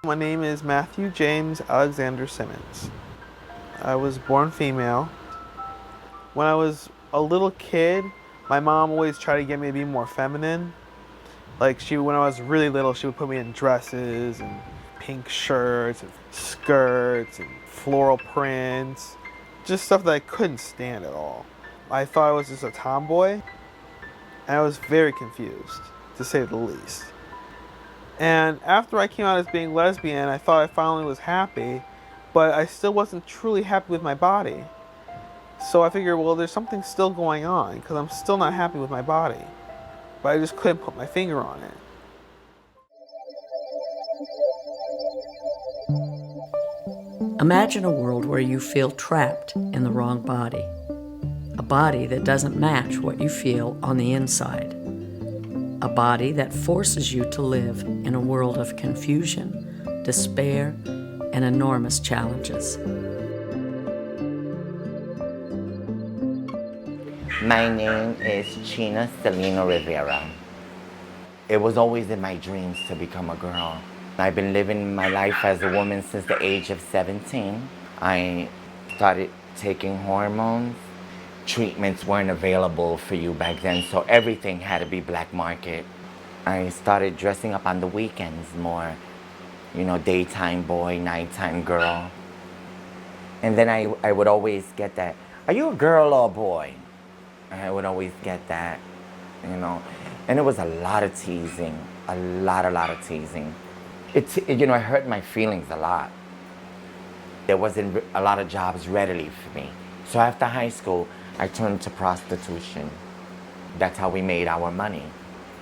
My name is Matthew James Alexander Simmons. I was born female. When I was a little kid, my mom always tried to get me to be more feminine. Like when I was really little, she would put me in dresses and pink shirts and skirts and floral prints, just stuff that I couldn't stand at all. I thought I was just a tomboy, and I was very confused, to say the least. And after I came out as being lesbian, I thought I finally was happy, but I still wasn't truly happy with my body. So I figured, well, there's something still going on, because I'm still not happy with my body. But I just couldn't put my finger on it. Imagine a world where you feel trapped in the wrong body. A body that doesn't match what you feel on the inside. A body that forces you to live in a world of confusion, despair, and enormous challenges. My name is China Celino Rivera. It was always in my dreams to become a girl. I've been living my life as a woman since the age of 17. I started taking hormones. Treatments weren't available for you back then, so everything had to be black market. I started dressing up on the weekends more, daytime boy, nighttime girl. And then I would always get that, are you a girl or a boy? I would always get that, And it was a lot of teasing, a lot of teasing. It hurt my feelings a lot. There wasn't a lot of jobs readily for me. So after high school, I turned to prostitution. That's how we made our money.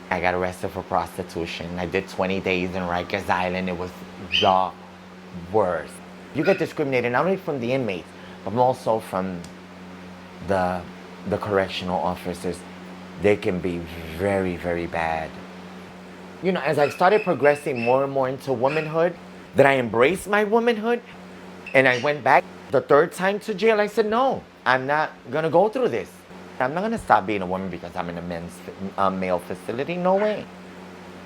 I got arrested for prostitution. I did 20 days in Rikers Island. It was the worst. You get discriminated not only from the inmates, but also from the correctional officers. They can be very, very bad. As I started progressing more and more into womanhood, that I embraced my womanhood, and I went back the third time to jail. I said, no, I'm not gonna go through this. I'm not gonna stop being a woman because I'm in a male facility, no way.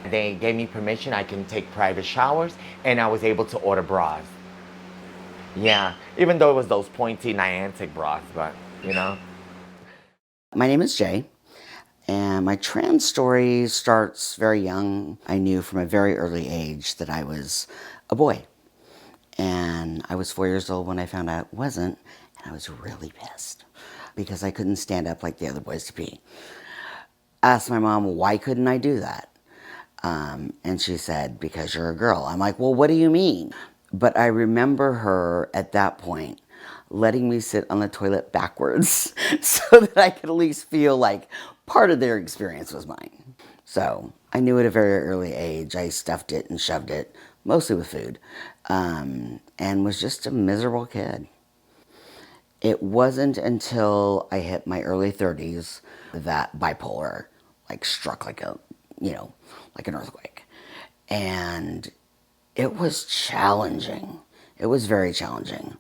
They gave me permission, I can take private showers, and I was able to order bras. Yeah, even though it was those pointy Niantic bras, but, My name is Jay, and my trans story starts very young. I knew from a very early age that I was a boy. And I was 4 years old when I found out I wasn't, and I was really pissed because I couldn't stand up like the other boys to pee. Asked my mom, why couldn't I do that? And she said, because you're a girl. I'm like, well, what do you mean? But I remember her at that point letting me sit on the toilet backwards so that I could at least feel like part of their experience was mine. So I knew at a very early age. I stuffed it and shoved it, mostly with food, and was just a miserable kid. It wasn't until I hit my early 30s that bipolar struck like an earthquake. And it was challenging. It was very challenging.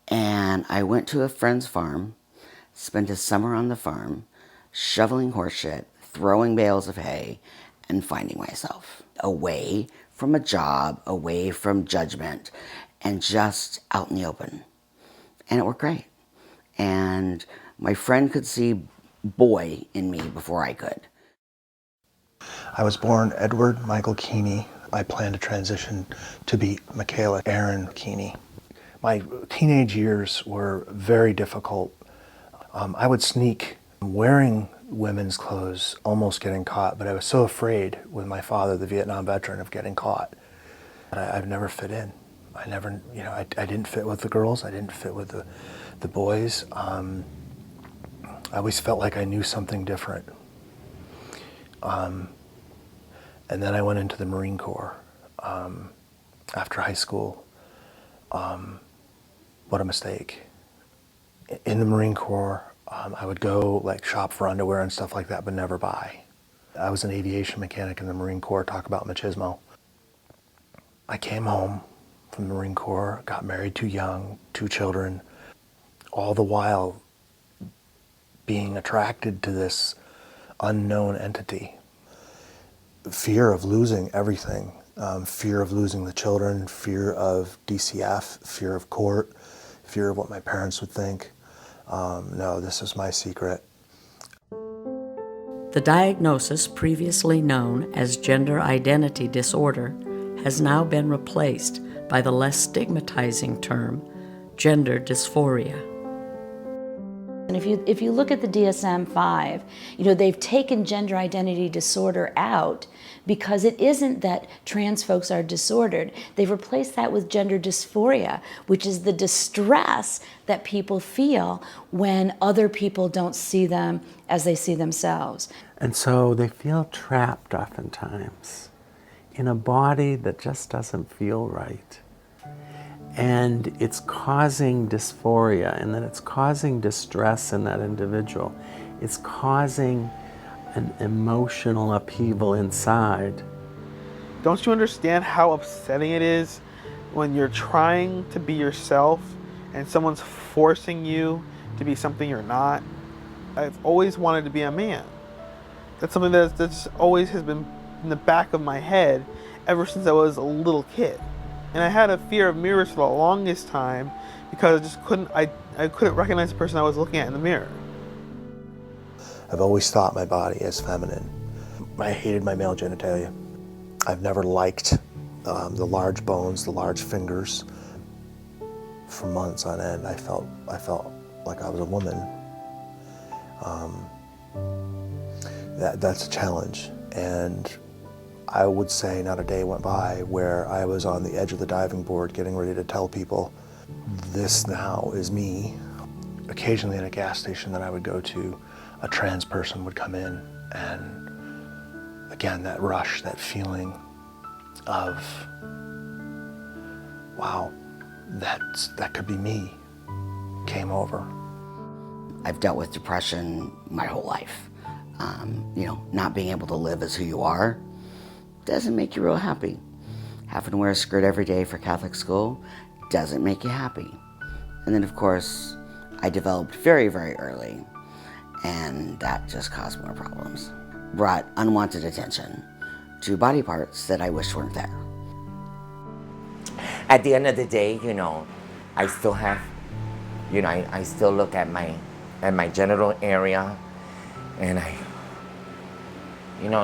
And I went to a friend's farm, spent a summer on the farm, shoveling horse shit, throwing bales of hay, and finding myself away from a job, away from judgment, and just out in the open. And it worked great. And my friend could see boy in me before I could. I was born Edward Michael Keeney. I plan to transition to be Michaela Aaron Keeney. My teenage years were very difficult. I would sneak wearing women's clothes, almost getting caught, but I was so afraid with my father, the Vietnam veteran, of getting caught. I've never fit in. I never, I didn't fit with the girls. I didn't fit with the boys. I always felt like I knew something different. And then I went into the Marine Corps after high school. What a mistake. In the Marine Corps, I would go shop for underwear and stuff like that, but never buy. I was an aviation mechanic in the Marine Corps, talk about machismo. I came home from the Marine Corps, got married too young, 2 children, all the while being attracted to this unknown entity. Fear of losing everything Fear of losing the children, fear of DCF, fear of court, fear of what my parents would think. No, this is my secret. The diagnosis, previously known as gender identity disorder, has now been replaced by the less stigmatizing term, gender dysphoria. And if you look at the DSM-5, they've taken gender identity disorder out because it isn't that trans folks are disordered. They've replaced that with gender dysphoria, which is the distress that people feel when other people don't see them as they see themselves. And so they feel trapped oftentimes in a body that just doesn't feel right. And it's causing dysphoria, and then it's causing distress in that individual. It's causing an emotional upheaval inside. Don't you understand how upsetting it is when you're trying to be yourself and someone's forcing you to be something you're not? I've always wanted to be a man. That's something that's always has been in the back of my head ever since I was a little kid. And I had a fear of mirrors for the longest time because I just couldn't recognize the person I was looking at in the mirror. I've always thought my body as feminine. I hated my male genitalia. I've never liked the large bones, the large fingers. For months on end, I felt like I was a woman. That's a challenge, and I would say not a day went by where I was on the edge of the diving board getting ready to tell people, this now is me. Occasionally at a gas station that I would go to, a trans person would come in, and again, that rush, that feeling of, wow, that could be me, came over. I've dealt with depression my whole life. Not being able to live as who you are doesn't make you real happy. Having to wear a skirt every day for Catholic school doesn't make you happy. And then, of course, I developed very, very early, and that just caused more problems. Brought unwanted attention to body parts that I wish weren't there. At the end of the day, I still have, I still look at my genital area, and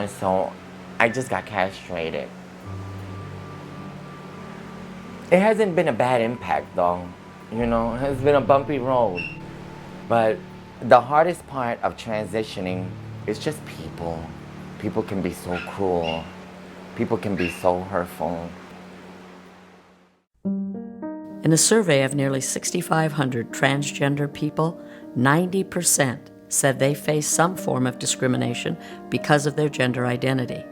so I just got castrated. It hasn't been a bad impact though, it's been a bumpy road. But the hardest part of transitioning is just people. People can be so cruel. People can be so hurtful. In a survey of nearly 6,500 transgender people, 90% said they face some form of discrimination because of their gender identity.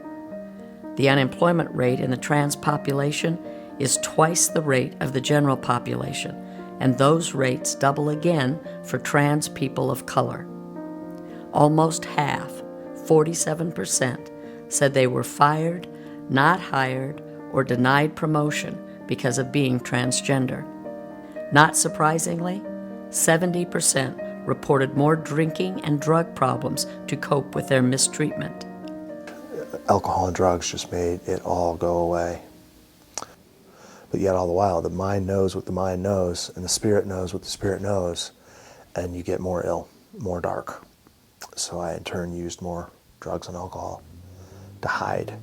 The unemployment rate in the trans population is twice the rate of the general population, and those rates double again for trans people of color. Almost half, 47%, said they were fired, not hired, or denied promotion because of being transgender. Not surprisingly, 70% reported more drinking and drug problems to cope with their mistreatment. Alcohol and drugs just made it all go away. But yet all the while, the mind knows what the mind knows, and the spirit knows what the spirit knows, and you get more ill, more dark. So I in turn used more drugs and alcohol to hide,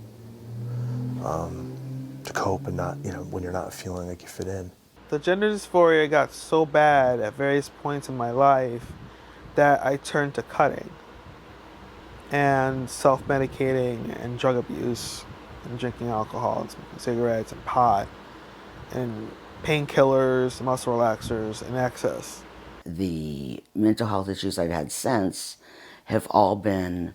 to cope and not, when you're not feeling like you fit in. The gender dysphoria got so bad at various points in my life that I turned to cutting and self-medicating and drug abuse and drinking alcohol and smoking cigarettes and pot and painkillers, muscle relaxers in excess. The mental health issues I've had since have all been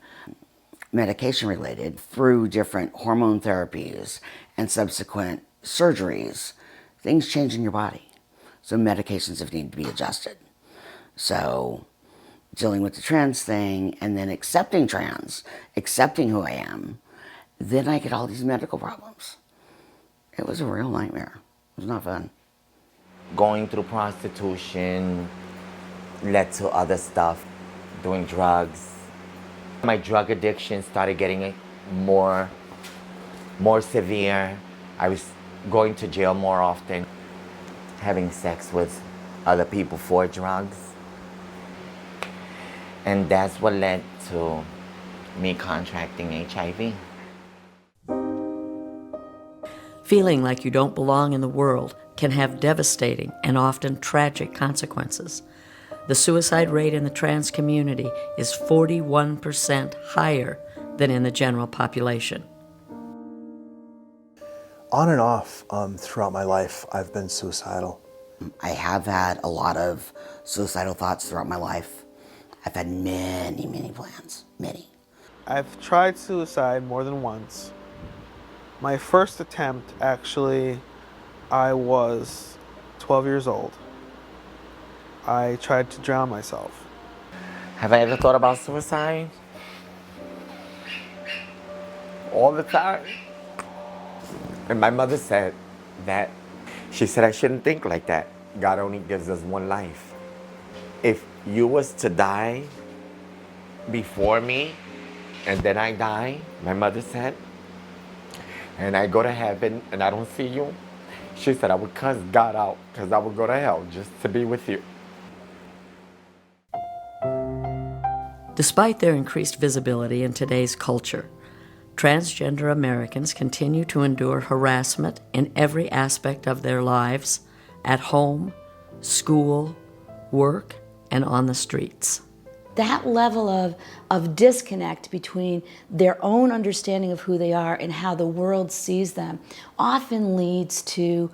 medication related through different hormone therapies and subsequent surgeries. Things change in your body, so medications have needed to be adjusted. So dealing with the trans thing and then accepting trans, accepting who I am, then I get all these medical problems. It was a real nightmare. It was not fun. Going through prostitution led to other stuff, doing drugs. My drug addiction started getting more severe. I was going to jail more often, having sex with other people for drugs. And that's what led to me contracting HIV. Feeling like you don't belong in the world can have devastating and often tragic consequences. The suicide rate in the trans community is 41% higher than in the general population. On and off throughout my life, I've been suicidal. I have had a lot of suicidal thoughts throughout my life. I've had many, many plans, many. I've tried suicide more than once. My first attempt, actually, I was 12 years old. I tried to drown myself. Have I ever thought about suicide? All the time. And my mother said that, she said I shouldn't think like that. God only gives us one life. If you was to die before me, and then I die, my mother said, and I go to heaven and I don't see you, she said I would cuss God out because I would go to hell just to be with you. Despite their increased visibility in today's culture, transgender Americans continue to endure harassment in every aspect of their lives, at home, school, work, and on the streets. That level of disconnect between their own understanding of who they are and how the world sees them often leads to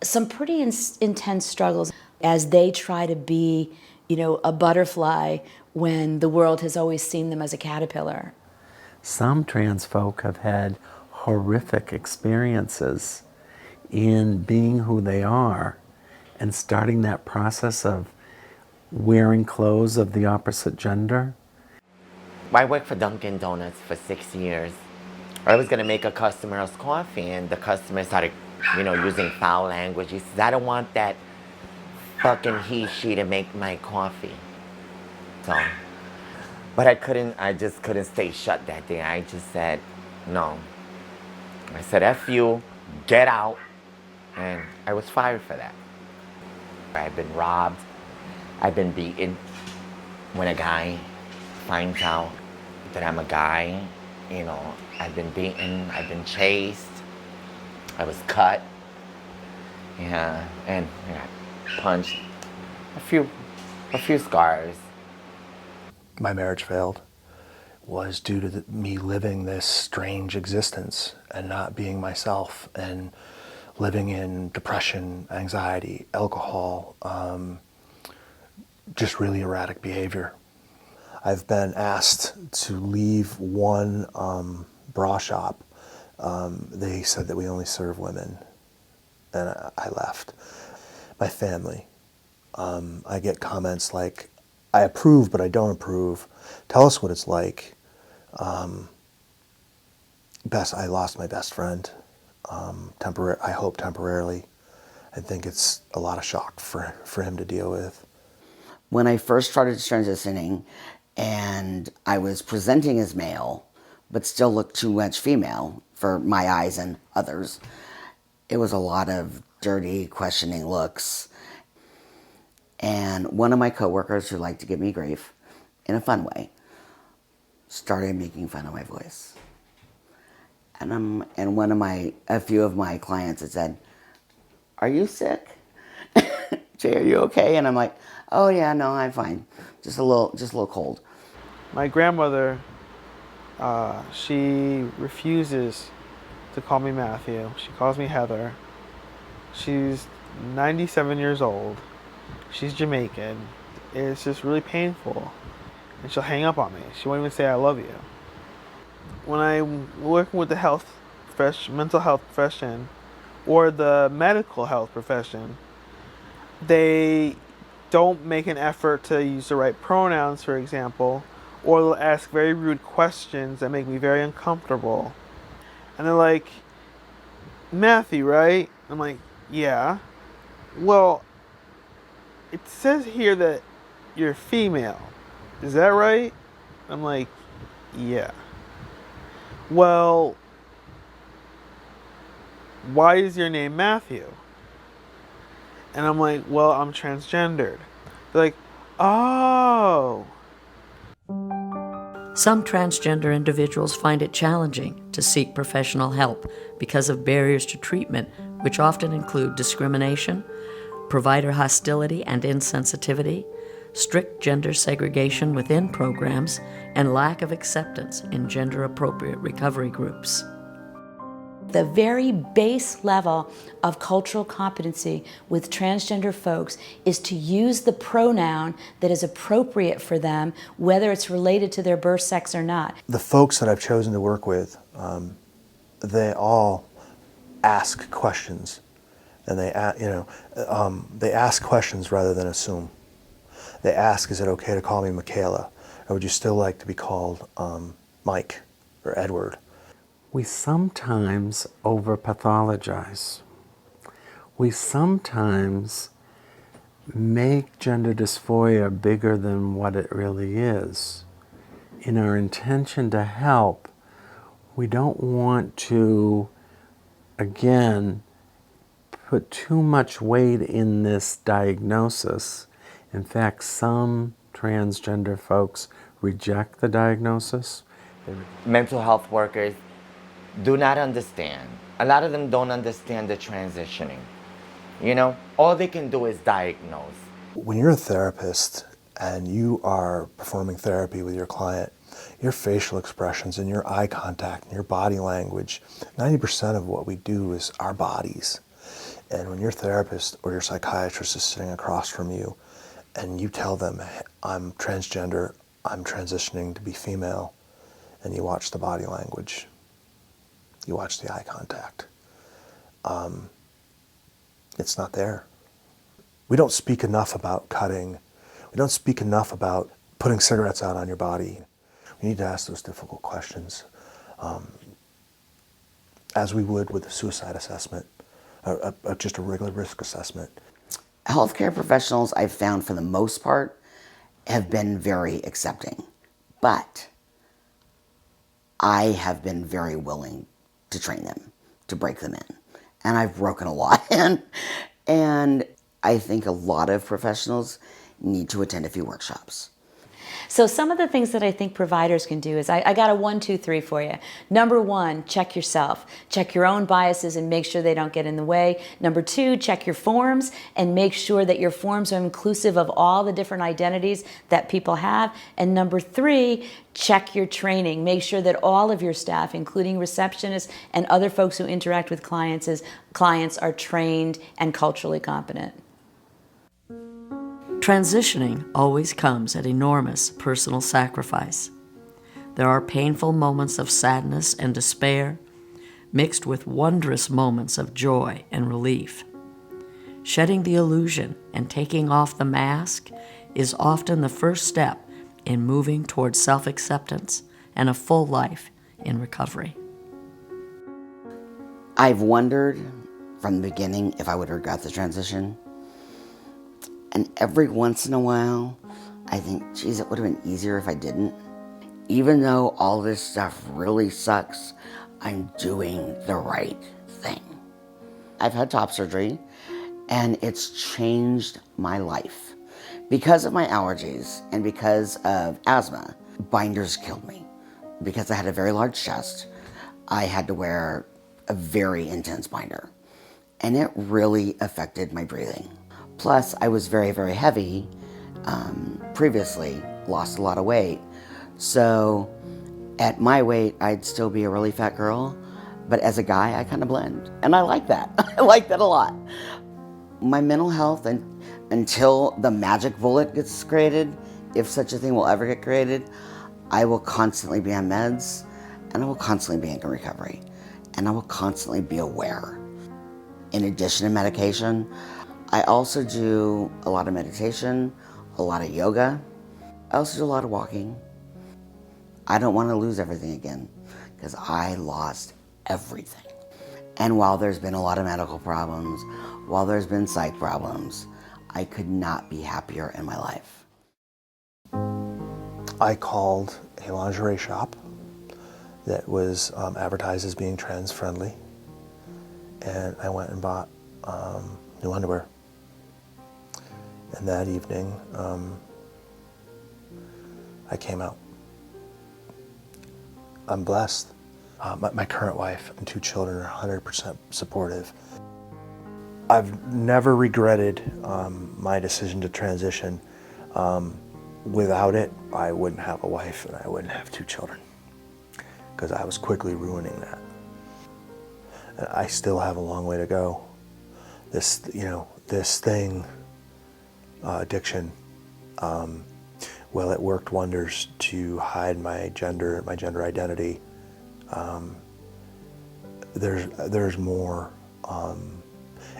some pretty intense struggles as they try to be, a butterfly when the world has always seen them as a caterpillar. Some trans folk have had horrific experiences in being who they are and starting that process of wearing clothes of the opposite gender. I worked for Dunkin' Donuts for 6 years. I was gonna make a customer's coffee and the customer started, using foul language. He says, I don't want that fucking he/she to make my coffee. So, but I just couldn't stay shut that day. I just said, no. I said, F you, get out. And I was fired for that. I've been robbed. I've been beaten. When a guy finds out that I'm a guy, I've been beaten, I've been chased, I was cut, yeah, and I got punched, a few scars. My marriage failed was due to me living this strange existence and not being myself and living in depression, anxiety, alcohol, just really erratic behavior. I've been asked to leave one bra shop. They said that we only serve women, and I left. My family, I get comments like, I approve, but I don't approve. Tell us what it's like. I lost my best friend, I hope temporarily. I think it's a lot of shock for him to deal with. When I first started transitioning and I was presenting as male, but still looked too much female for my eyes and others, it was a lot of dirty, questioning looks. And one of my coworkers who liked to give me grief in a fun way started making fun of my voice. And a few of my clients had said, "Are you sick? Jay, are you okay?" And I'm like, "Oh yeah, no, I'm fine. Just a little cold." My grandmother, she refuses to call me Matthew. She calls me Heather. She's 97 years old. She's Jamaican. It's just really painful. And she'll hang up on me. She won't even say I love you. When I'm working with the mental health profession, or the medical health profession, they don't make an effort to use the right pronouns, for example, or they'll ask very rude questions that make me very uncomfortable. And they're like, "Matthew, right?" I'm like, "Yeah." "Well, it says here that you're female. Is that right?" I'm like, "Yeah." "Well, why is your name Matthew? And I'm like, well, I'm transgendered. They're like, oh. Some transgender individuals find it challenging to seek professional help because of barriers to treatment, which often include discrimination, provider hostility and insensitivity, strict gender segregation within programs, and lack of acceptance in gender-appropriate recovery groups. The very base level of cultural competency with transgender folks is to use the pronoun that is appropriate for them, whether it's related to their birth sex or not. The folks that I've chosen to work with, they all ask questions, and they ask questions rather than assume. They ask, is it okay to call me Michaela, or would you still like to be called Mike or Edward? We sometimes over-pathologize. We sometimes make gender dysphoria bigger than what it really is. In our intention to help, we don't want to, again, put too much weight in this diagnosis. In fact, some transgender folks reject the diagnosis. Mental health workers do not understand. A lot of them don't understand the transitioning. You know, all they can do is diagnose. When you're a therapist and you are performing therapy with your client, your facial expressions and your eye contact and your body language, 90% of what we do is our bodies. And when your therapist or your psychiatrist is sitting across from you and you tell them, I'm transgender, I'm transitioning to be female, and you watch the body language, you watch the eye contact, it's not there. We don't speak enough about cutting. We don't speak enough about putting cigarettes out on your body. We need to ask those difficult questions, as we would with a suicide assessment, just a regular risk assessment. Healthcare professionals, I've found for the most part, have been very accepting, but I have been very willing to train them, to break them in. And I've broken a lot in. And I think a lot of professionals need to attend a few workshops. So some of the things that I think providers can do is, I got a 1, 2, 3 for you. Number 1, check yourself. Check your own biases and make sure they don't get in the way. Number 2, check your forms and make sure that your forms are inclusive of all the different identities that people have. And number 3, check your training. Make sure that all of your staff, including receptionists and other folks who interact with clients are trained and culturally competent. Transitioning always comes at enormous personal sacrifice. There are painful moments of sadness and despair, mixed with wondrous moments of joy and relief. Shedding the illusion and taking off the mask is often the first step in moving towards self-acceptance and a full life in recovery. I've wondered from the beginning if I would regret the transition. And every once in a while, I think, geez, it would have been easier if I didn't. Even though all this stuff really sucks, I'm doing the right thing. I've had top surgery, and it's changed my life. Because of my allergies and because of asthma, binders killed me. Because I had a very large chest, I had to wear a very intense binder. And it really affected my breathing. Plus, I was very, very heavy previously, lost a lot of weight. So at my weight, I'd still be a really fat girl, but as a guy, I kind of blend. And I like that. I like that a lot. My mental health, until the magic bullet gets created, if such a thing will ever get created, I will constantly be on meds, and I will constantly be in recovery, and I will constantly be aware. In addition to medication, I also do a lot of meditation, a lot of yoga. I also do a lot of walking. I don't want to lose everything again because I lost everything. And while there's been a lot of medical problems, while there's been psych problems, I could not be happier in my life. I called a lingerie shop that was advertised as being trans friendly. and I went and bought new underwear. And that evening, I came out. I'm blessed. My current wife and 2 children are 100% supportive. I've never regretted my decision to transition. Without it, I wouldn't have a wife and I wouldn't have 2 children, because I was quickly ruining that. And I still have a long way to go. This thing, addiction, well, it worked wonders to hide my gender identity. There's more.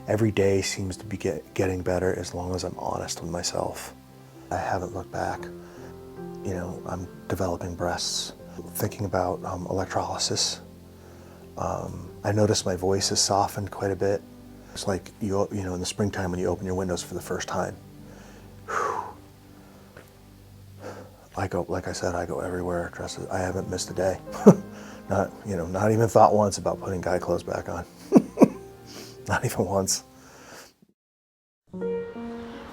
Every day seems to be getting better as long as I'm honest with myself. I haven't looked back. I'm developing breasts, thinking about electrolysis. I noticed my voice has softened quite a bit. It's like, in the springtime when you open your windows for the first time. Whew. Like I said, I go everywhere dressed. I haven't missed a day. Not even thought once about putting guy clothes back on. Not even once.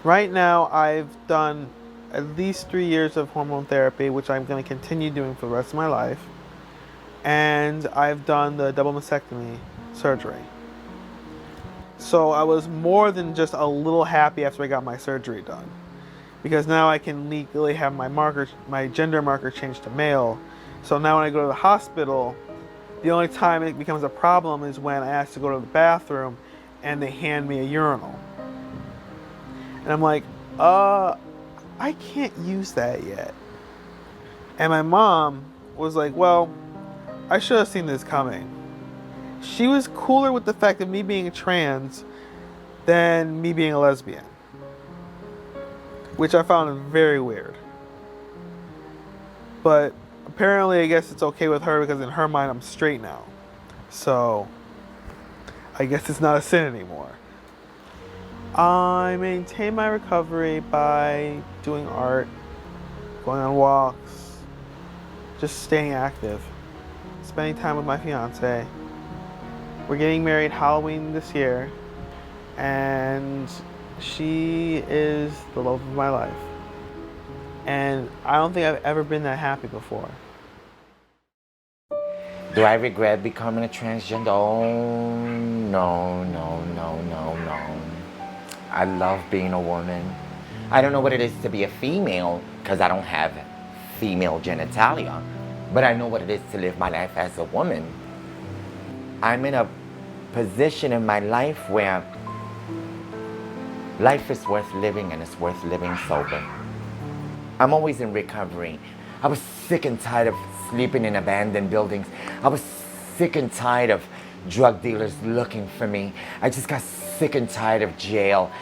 Right now, I've done at least 3 years of hormone therapy, which I'm going to continue doing for the rest of my life. And I've done the double mastectomy surgery. So I was more than just a little happy after I got my surgery done, because now I can legally have my gender marker changed to male. So now when I go to the hospital, the only time it becomes a problem is when I ask to go to the bathroom and they hand me a urinal. And I'm like, I can't use that yet. And my mom was like, well, I should have seen this coming. She was cooler with the fact of me being trans than me being a lesbian, which I found very weird. But apparently, I guess it's okay with her because in her mind, I'm straight now. So I guess it's not a sin anymore. I maintain my recovery by doing art, going on walks, just staying active, spending time with my fiance. We're getting married Halloween this year, and she is the love of my life. And I don't think I've ever been that happy before. Do I regret becoming a transgender? Oh, no. I love being a woman. I don't know what it is to be a female, because I don't have female genitalia, but I know what it is to live my life as a woman. I'm in a position in my life where life is worth living, and it's worth living sober. I'm always in recovery. I was sick and tired of sleeping in abandoned buildings. I was sick and tired of drug dealers looking for me. I just got sick and tired of jail.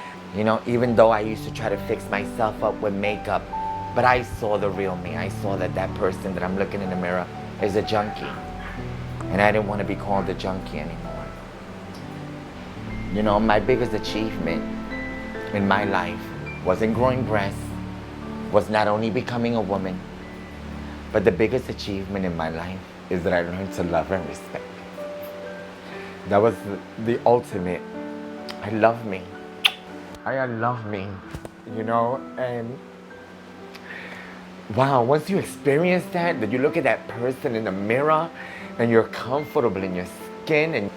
Even though I used to try to fix myself up with makeup, but I saw the real me. I saw that person that I'm looking in the mirror is a junkie. And I didn't want to be called a junkie anymore. My biggest achievement in my life wasn't growing breasts, was not only becoming a woman, but the biggest achievement in my life is that I learned to love and respect. That was the ultimate. I love me. I love me, and wow, once you experience that you look at that person in the mirror and you're comfortable in your skin, and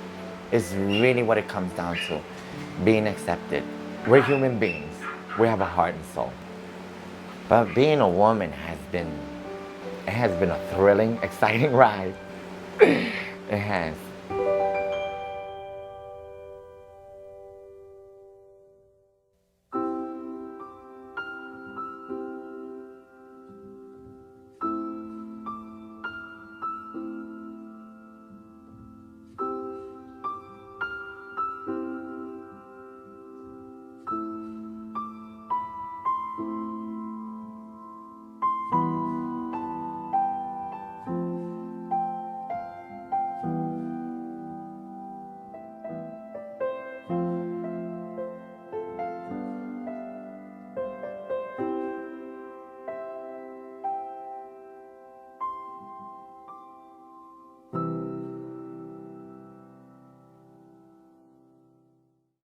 it's really what it comes down to, being accepted. We're human beings. We have a heart and soul. But being a woman has been a thrilling, exciting ride. It has.